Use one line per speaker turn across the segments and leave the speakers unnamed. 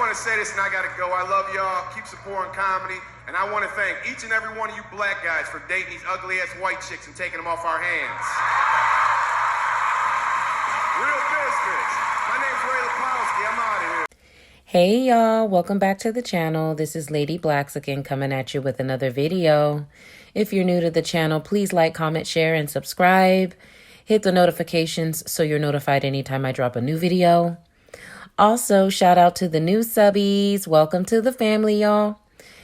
want to say this and I got to go. I love y'all. Keep supporting comedy. And I want to thank each and every one of you black guys for dating these ugly-ass white chicks and taking them off our hands. Real business. My name's Ray Lapowski. I'm out of here.
Hey y'all, welcome back to the channel. This is Lady Blaxican coming at you with another video. If you're new to the channel, please like, comment, share, and subscribe. Hit the notifications so you're notified anytime I drop a new video. Also, shout out to the new subbies. Welcome to the family, y'all.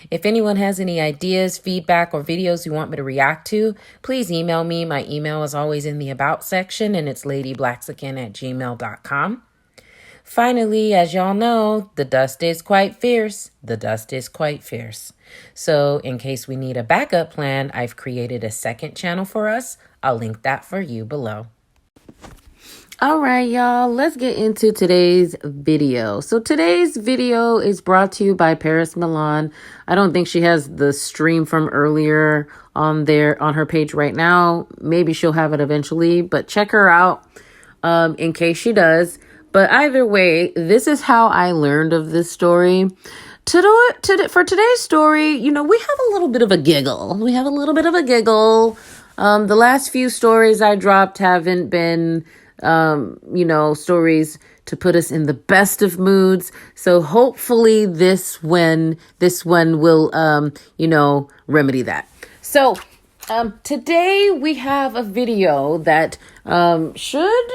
If anyone has any ideas, feedback, or videos you want me to react to, please email me. My email is always in the About section, and it's ladyblaxican@gmail.com. Finally, as y'all know, the dust is quite fierce. The dust is quite fierce. So in case we need a backup plan, I've created a second channel for us. I'll link that for you below. All right, y'all, let's get into today's video. So today's video is brought to you by Paris Milan. I don't think she has the stream from earlier on her page right now. Maybe she'll have it eventually, but check her out in case she does. But either way, this is how I learned of this story. For today's story, we have a little bit of a giggle. The last few stories I dropped haven't been, stories to put us in the best of moods. So hopefully this one will, remedy that. So today we have a video that should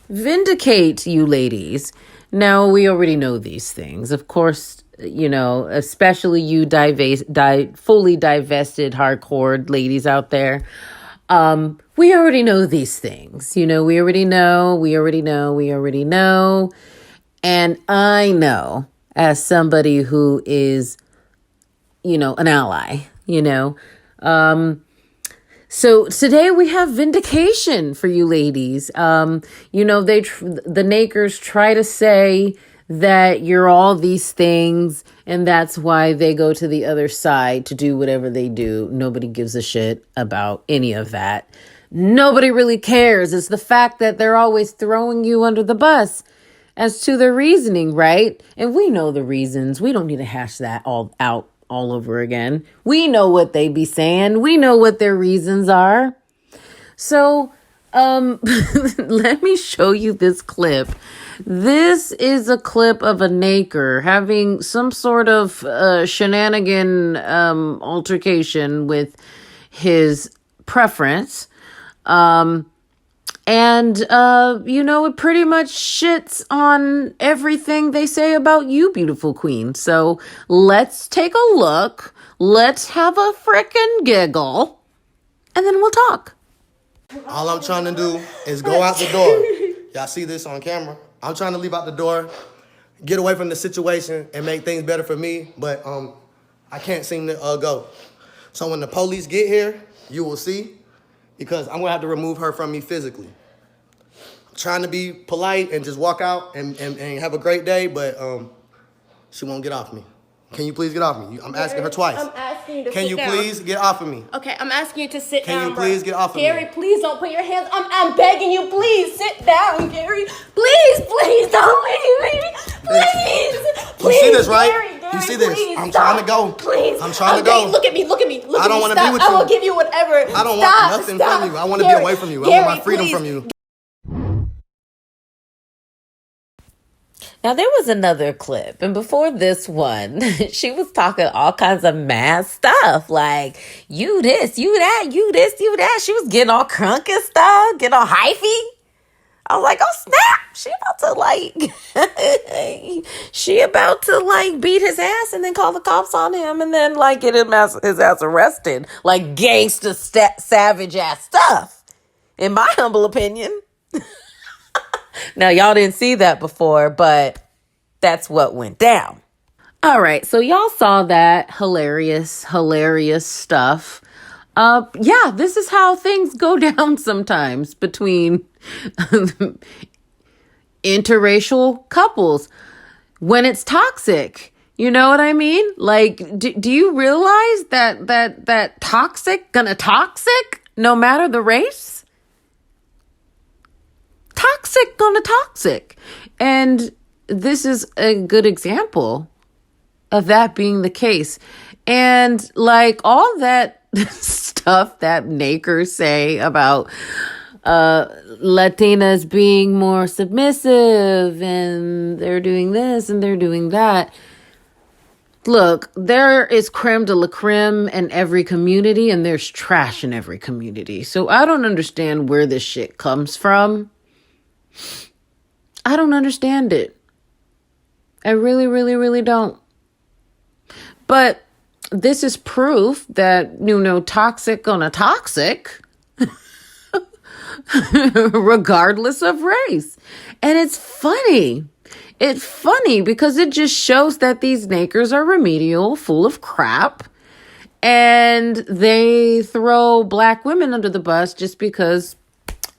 vindicate you ladies. Now, we already know these things. Of course, especially you fully divested hardcore ladies out there. We already know these things. We already know. And I know, as somebody who is, an ally, So today we have vindication for you ladies. The Nakers try to say that you're all these things, and that's why they go to the other side to do whatever they do. Nobody gives a shit about any of that. Nobody really cares. It's the fact that they're always throwing you under the bus as to their reasoning, right? And we know the reasons. We don't need to hash that all out all over again. We know what they be saying. We know what their reasons are. So, let me show you this clip. This is a clip of a Naker having some sort of shenanigan altercation with his preference. It pretty much shits on everything they say about you, beautiful queen. So let's take a look. Let's have a frickin' giggle. And then we'll talk.
All I'm trying to do is go out the door. Y'all see this on camera. I'm trying to leave out the door, get away from the situation, and make things better for me. But I can't seem to go. So when the police get here, you will see. Because I'm going to have to remove her from me physically. I'm trying to be polite and just walk out and have a great day, but she won't get off me. Can you please get off me? I'm asking her twice.
I'm asking you to
Can
sit
you
down.
Please get off of me?
Okay, I'm asking you to sit down,
Can you please get off of me?
Gary, please don't put your hands... I'm begging you, please sit down, Gary. Please don't leave me. Please.
You see this, right?
Gary,
You see this?
please,
I'm
stop.
trying to go.
Please.
I'm trying to go.
Look at me.
I don't want to be with you.
I will give you whatever.
I don't want nothing from you. I want to be away from you. I want my freedom from you.
Now, there was another clip, and before this one, she was talking all kinds of mad stuff, like, you this, you that, you this, you that. She was getting all crunk and stuff, getting all hyphy. I was like, oh, snap. She about to beat his ass and then call the cops on him and then, get his ass arrested. Like, gangster, savage-ass stuff, in my humble opinion. Now, y'all didn't see that before, but that's what went down. All right, so y'all saw that hilarious stuff. This is how things go down sometimes between interracial couples when it's toxic. You know what I mean? Do you realize that toxic gonna toxic no matter the race? Toxic gonna toxic. And this is a good example of that being the case. And like all that stuff that Nakers say about Latinas being more submissive and they're doing this and they're doing that. Look, there is creme de la creme in every community and there's trash in every community. So I don't understand where this shit comes from. I don't understand it. I really, really, really don't. But this is proof that, toxic on a toxic, regardless of race. And it's funny. It's funny because it just shows that these Nakers are remedial, full of crap. And they throw black women under the bus just because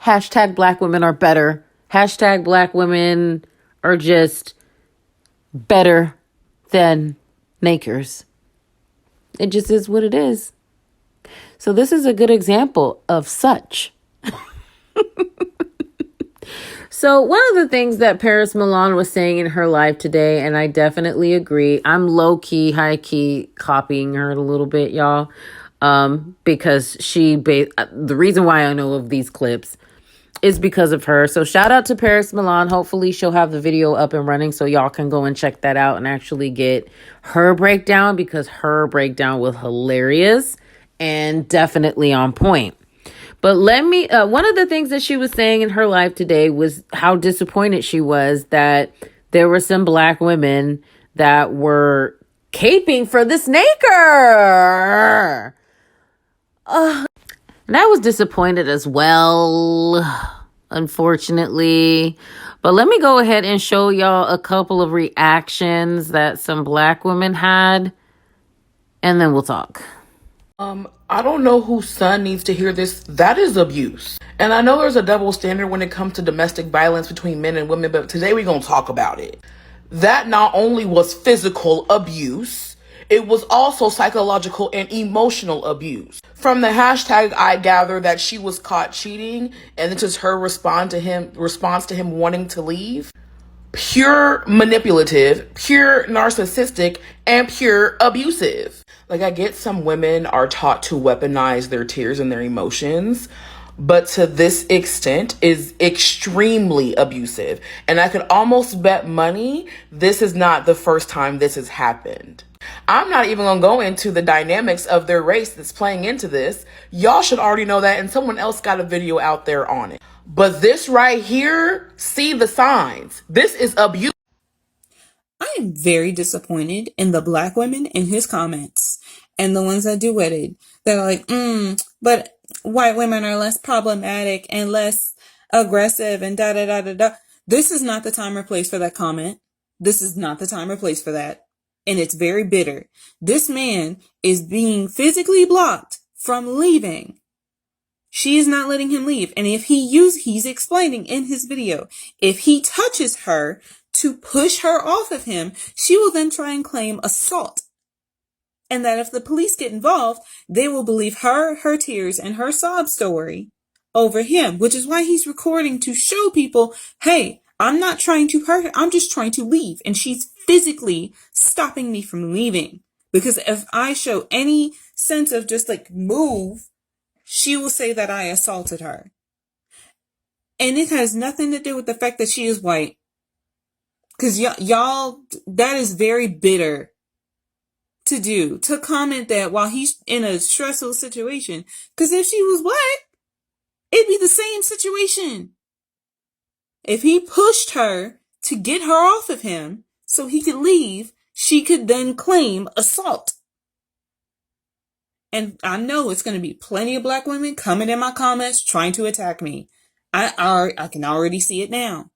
hashtag black women are better. Hashtag black women are just better than Nakers. It just is what it is. So this is a good example of such. So one of the things that Paris Milan was saying in her live today, and I definitely agree, I'm low-key, high-key copying her a little bit, y'all, because the reason why I know of these clips is because of her. So shout out to Paris Milan. Hopefully she'll have the video up and running so y'all can go and check that out and actually get her breakdown, because her breakdown was hilarious and definitely on point. But one of the things that she was saying in her live today was how disappointed she was that there were some black women that were caping for this Naker. And I was disappointed as well, unfortunately. But let me go ahead and show y'all a couple of reactions that some black women had, and then we'll talk.
I don't know whose son needs to hear this. That is abuse. And I know there's a double standard when it comes to domestic violence between men and women, but today we're going to talk about it. That not only was physical abuse, it was also psychological and emotional abuse. From the hashtag, I gather that she was caught cheating, and this is her response to him wanting to leave. Pure manipulative, pure narcissistic, and pure abusive. Like, I get some women are taught to weaponize their tears and their emotions, but to this extent is extremely abusive. And I could almost bet money this is not the first time this has happened. I'm not even gonna go into the dynamics of their race that's playing into this. Y'all should already know that, and someone else got a video out there on it. But this right here, see the signs. This is abuse.
I am very disappointed in the black women in his comments and the ones that duetted. They're like, but white women are less problematic and less aggressive and da da da da da. This is not the time or place for that comment. This is not the time or place for that. And it's very bitter. This man is being physically blocked from leaving. She is not letting him leave. And if he's explaining in his video, if he touches her to push her off of him, she will then try and claim assault. And that if the police get involved, they will believe her tears and her sob story over him, which is why he's recording to show people, hey, I'm not trying to hurt her. I'm just trying to leave. And she's physically stopping me from leaving. Because if I show any sense of just like move, she will say that I assaulted her. And it has nothing to do with the fact that she is white. Because y'all, that is very bitter to do. To comment that while he's in a stressful situation. Because if she was white, it'd be the same situation. If he pushed her to get her off of him so he could leave, she could then claim assault. And I know it's going to be plenty of black women coming in my comments trying to attack me. I can already see it now.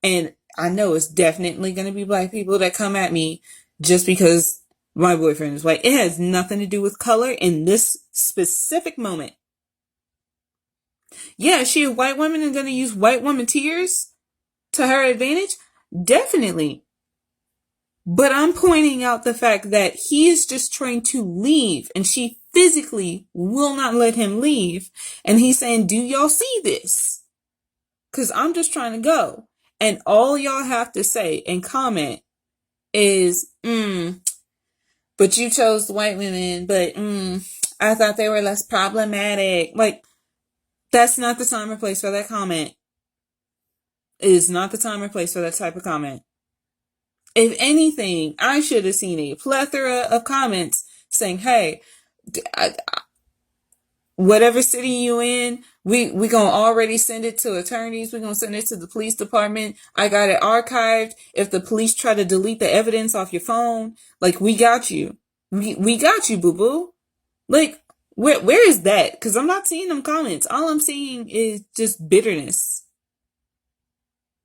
And I know it's definitely going to be black people that come at me just because my boyfriend is white. It has nothing to do with color in this specific moment. Yeah, is she a white woman and going to use white woman tears to her advantage? Definitely. But I'm pointing out the fact that he is just trying to leave and she physically will not let him leave. And he's saying, do y'all see this? Because I'm just trying to go. And all y'all have to say and comment is, but you chose white women, but I thought they were less problematic. Like, that's not the time or place for that comment. It is not the time or place for that type of comment. If anything, I should have seen a plethora of comments saying, hey, whatever city you in, we gonna already send it to attorneys. We're gonna send it to the police department. I got it archived. If the police try to delete the evidence off your phone, like, we got you. We got you, boo-boo. Like, where is that? Because I'm not seeing them comments. All I'm seeing is just bitterness.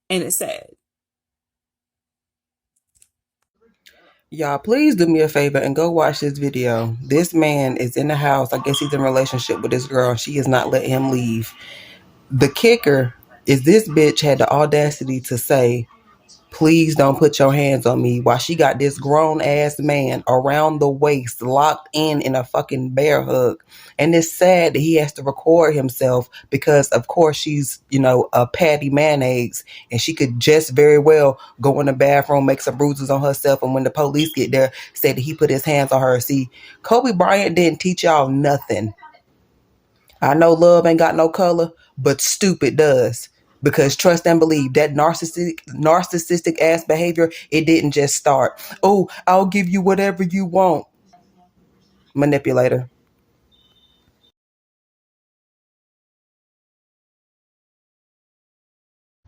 And it's sad.
Y'all, please do me a favor and go watch this video. This man is in the house. I guess he's in a relationship with this girl. She is not letting him leave. The kicker is this bitch had the audacity to say, please don't put your hands on me, while she got this grown ass man around the waist, locked in a fucking bear hug. And it's sad that he has to record himself because, of course, she's, a patty mayonnaise, and she could just very well go in the bathroom, make some bruises on herself, and when the police get there, say that he put his hands on her. See, Kobe Bryant didn't teach y'all nothing. I know love ain't got no color, but stupid does. Because trust and believe, that narcissistic ass behavior, it didn't just start. Oh, I'll give you whatever you want. Manipulator.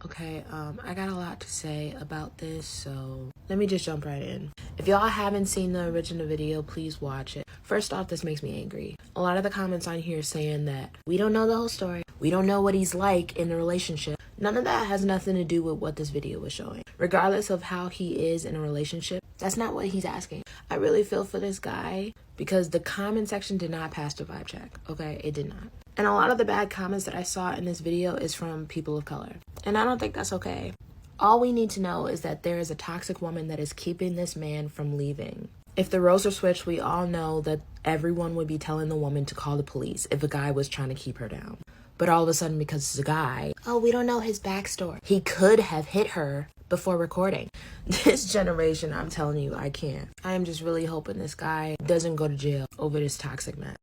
Okay, I got a lot to say about this, so let me just jump right in. If y'all haven't seen the original video, please watch it. First off, this makes me angry. A lot of the comments on here saying that we don't know the whole story. We don't know what he's like in the relationship. None of that has nothing to do with what this video was showing. Regardless of how he is in a relationship, that's not what he's asking. I really feel for this guy because the comment section did not pass the vibe check, okay? It did not. And a lot of the bad comments that I saw in this video is from people of color. And I don't think that's okay. All we need to know is that there is a toxic woman that is keeping this man from leaving. If the roles are switched, we all know that everyone would be telling the woman to call the police if a guy was trying to keep her down. But all of a sudden, because it's a guy, oh, we don't know his backstory. He could have hit her before recording. This generation, I'm telling you, I can't. I am just really hoping this guy doesn't go to jail over this toxic man.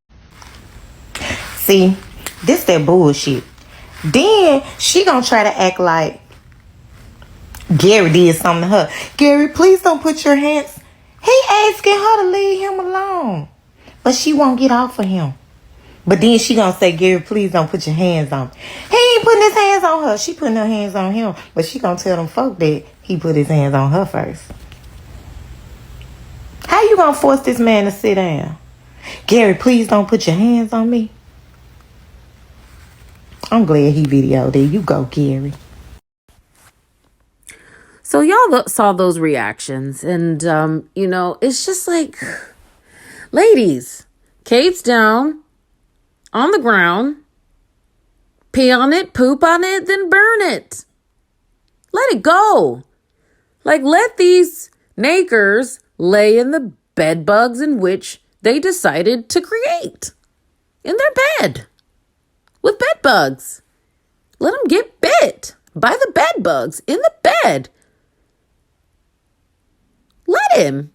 See, this that bullshit. Then she gonna try to act like Gary did something to her. Gary, please don't put your hands. He asking her to leave him alone, but she won't get off of him. But then she gonna say, Gary, please don't put your hands on me. He ain't putting his hands on her. She putting her hands on him, but she gonna tell them folk that he put his hands on her first. How you gonna force this man to sit down? Gary, please don't put your hands on me. I'm glad he videoed it. You go, Gary.
So y'all saw those reactions, and it's just like, ladies, Kate's down on the ground, pee on it, poop on it, then burn it. Let it go. Like, let these nakers lay in the bed bugs in which they decided to create in their bed with bed bugs. Let them get bit by the bed bugs in the bed. Let them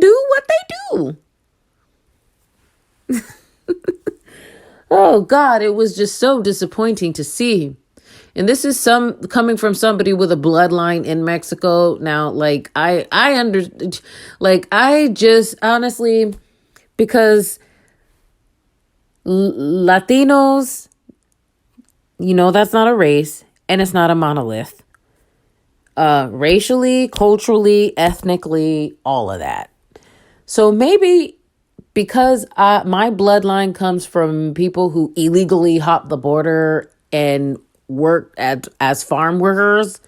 do what they do. Oh God, it was just so disappointing to see. And this is coming from somebody with a bloodline in Mexico. Now, I just honestly, because Latinos, that's not a race and it's not a monolith. Racially, culturally, ethnically, all of that. So maybe because my bloodline comes from people who illegally hopped the border and worked as farm workers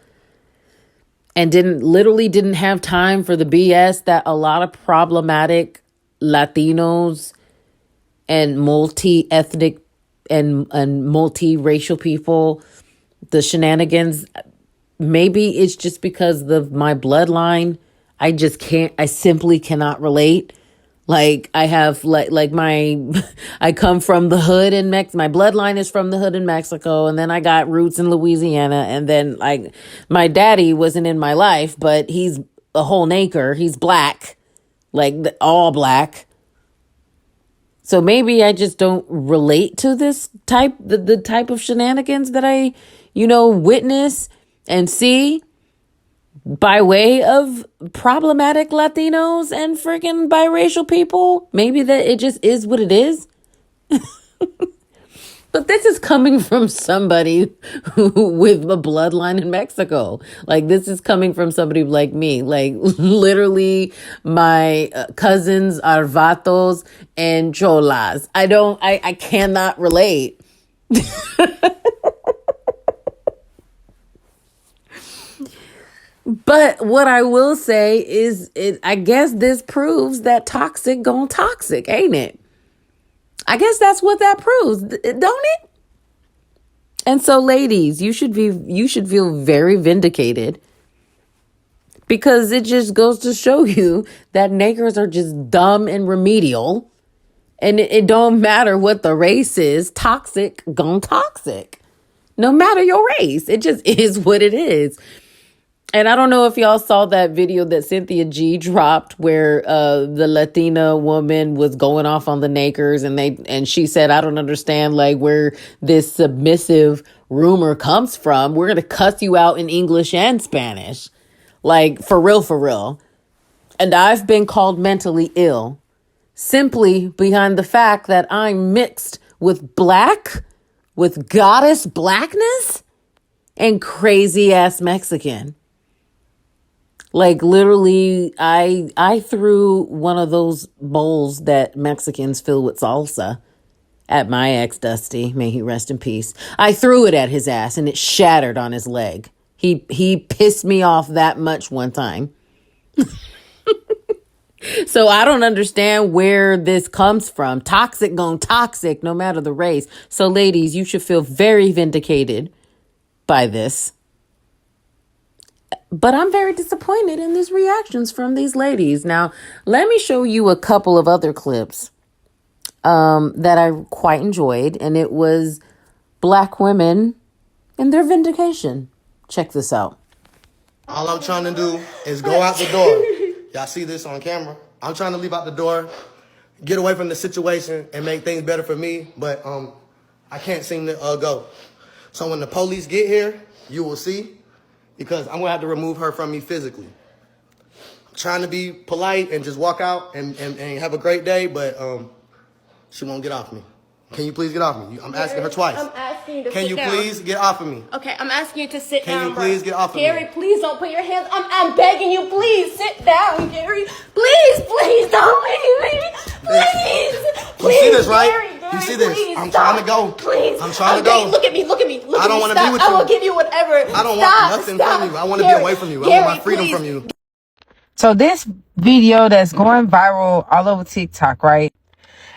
and didn't have time for the BS that a lot of problematic Latinos and multi-ethnic and multi-racial people, the shenanigans. Maybe it's just because of my bloodline. I simply cannot relate. Like I have like my I come from the hood in my bloodline is from the hood in Mexico, and then I got roots in Louisiana, and then like my daddy wasn't in my life, but he's a whole naker. He's black, like all black. So maybe I just don't relate to this type the type of shenanigans that I, witness and see by way of problematic Latinos and freaking biracial people. Maybe that it just is what it is. But this is coming from somebody with a bloodline in Mexico. Like, this is coming from somebody like me. Like, literally, my cousins are vatos and cholas. I cannot relate. But what I will say is, I guess this proves that toxic gone toxic, ain't it? I guess that's what that proves, don't it? And so, ladies, you should feel very vindicated, because it just goes to show you that niggers are just dumb and remedial, and it don't matter what the race is. Toxic gone toxic, no matter your race. It just is what it is. And I don't know if y'all saw that video that Cynthia G dropped where the Latina woman was going off on the nakers, and she said, I don't understand like where this submissive rumor comes from. We're going to cuss you out in English and Spanish. Like, for real, for real. And I've been called mentally ill simply behind the fact that I'm mixed with goddess blackness and crazy ass Mexican. Like, literally, I threw one of those bowls that Mexicans fill with salsa at my ex, Dusty. May he rest in peace. I threw it at his ass, and it shattered on his leg. He pissed me off that much one time. So I don't understand where this comes from. Toxic gone toxic, no matter the race. So, ladies, you should feel very vindicated by this. But I'm very disappointed in these reactions from these ladies. Now, let me show you a couple of other clips that I quite enjoyed. And it was black women and their vindication. Check this out.
All I'm trying to do is go out the door. Y'all see this on camera. I'm trying to leave out the door, get away from the situation, and make things better for me. But I can't seem to go. So when the police get here, you will see. Because I'm going to have to remove her from me physically. I'm trying to be polite and just walk out and have a great day, but she won't get off me. Can you please get off me? I'm asking her twice.
I'm asking you to
Can
sit
you
down.
please get off of me?
Okay, I'm asking you to sit down.
Can you please get off of me?
Gary, please don't put your hands. I'm begging you, please sit down, Gary. Please don't leave me. Please.
You see this, right?
Gary,
You see this?
please,
I'm
stop.
trying to go.
Please.
I'm trying to go.
Look at me.
I don't want to be with you.
I will give you whatever.
I don't want nothing from you. I want to be away from you. I want my freedom from you.
So this video that's going viral all over TikTok, right,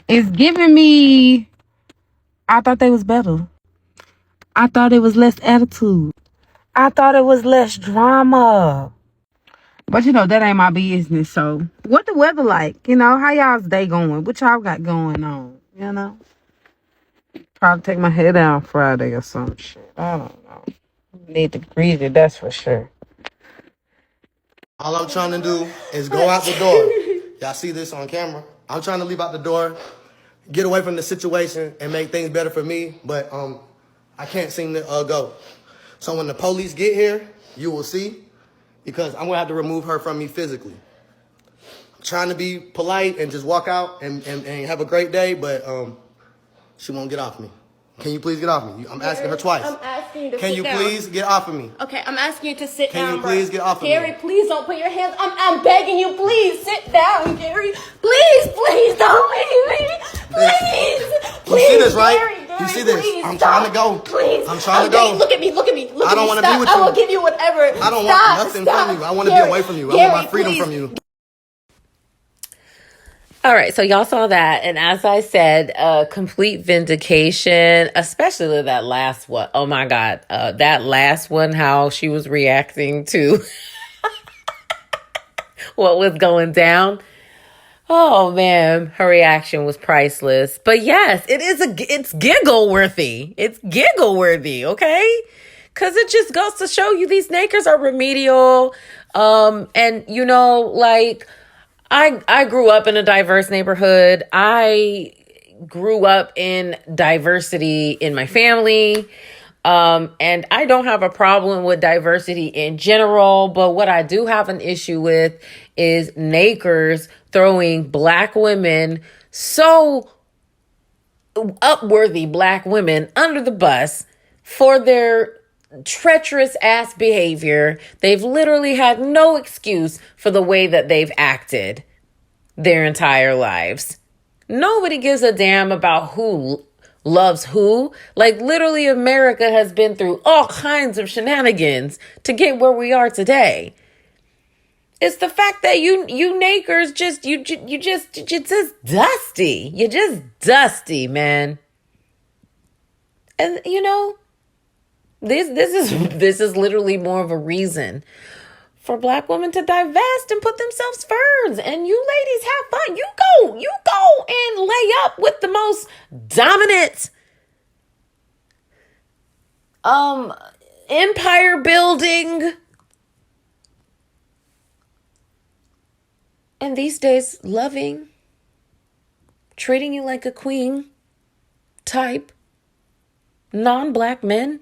is giving me, I thought they was better. I thought it was less attitude. I thought it was less drama. But that ain't my business. So what the weather like? How y'all's day going? What y'all got going on? Probably take my hair down Friday or some shit. I don't know. Need to grease it, that's for sure.
All I'm trying to do is go out the door. Y'all see this on camera. I'm trying to leave out the door, get away from the situation, and make things better for me. But I can't seem to go. So when the police get here, you will see. Because I'm going to have to remove her from me physically. I'm trying to be polite and just walk out and have a great day, but she won't get off me. Can you please get off me? I'm asking her twice.
I'm asking you to
Can
sit
you
down.
please get off of me?
Okay, I'm asking you to sit down.
Can you please get off of me?
Gary, please don't put your hands. I'm begging you, please sit down, Gary. Please don't leave me. Please.
You see this, right?
Gary,
You see this?
please,
I'm
stop.
trying to go.
Please.
I'm trying to go.
Look at me.
I don't want to be with you.
I will give you whatever.
I don't want nothing from you. I want to be away from you. I want my freedom from you.
All right, so y'all saw that, and as I said, complete vindication, especially that last one. Oh my God, that last one, how she was reacting to what was going down. Oh man, her reaction was priceless. But yes, it's giggle worthy. It's giggle worthy, okay? Cause it just goes to show you these nakers are remedial. And you know, like I grew up in a diverse neighborhood. I grew up in diversity in my family. And I don't have a problem with diversity in general, but what I do have an issue with is nakers throwing black women, so upworthy black women, under the bus for their treacherous ass behavior. They've literally had no excuse for the way that they've acted their entire lives. Nobody gives a damn about who loves who. Like, literally, America has been through all kinds of shenanigans to get where we are today. It's the fact that you nakers you're just dusty. You're just dusty, man. And you know, this is literally more of a reason for black women to divest and put themselves first. And you ladies have fun. You go and lay up with the most dominant empire building, and these days loving, treating you like a queen type non-black men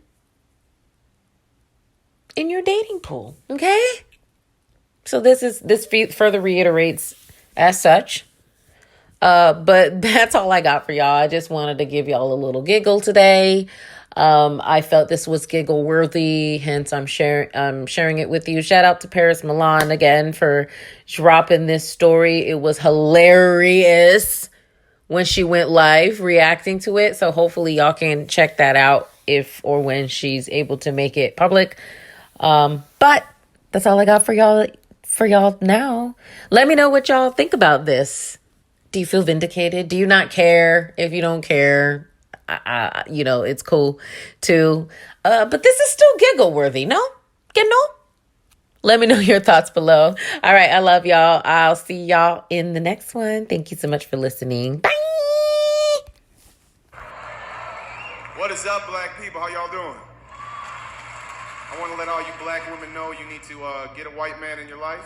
in your dating pool. Okay? So this further reiterates as such. But that's all I got for y'all. I just wanted to give y'all a little giggle today. I felt this was giggle worthy, hence I'm sharing it with you. Shout out to Paris Milan again for dropping this story. It was hilarious when she went live reacting to it. So hopefully y'all can check that out if or when she's able to make it public. But that's all I got for y'all now. Let me know what y'all think about this. Do you feel vindicated? Do you not care? If you don't care, you know, it's cool too. But this is still giggle worthy, no? You know? Let me know your thoughts below. All right, I love y'all. I'll see y'all in the next one. Thank you so much for listening. Bye.
What is up, black people? How y'all doing? I want to let all you black women know you need to get a white man in your life.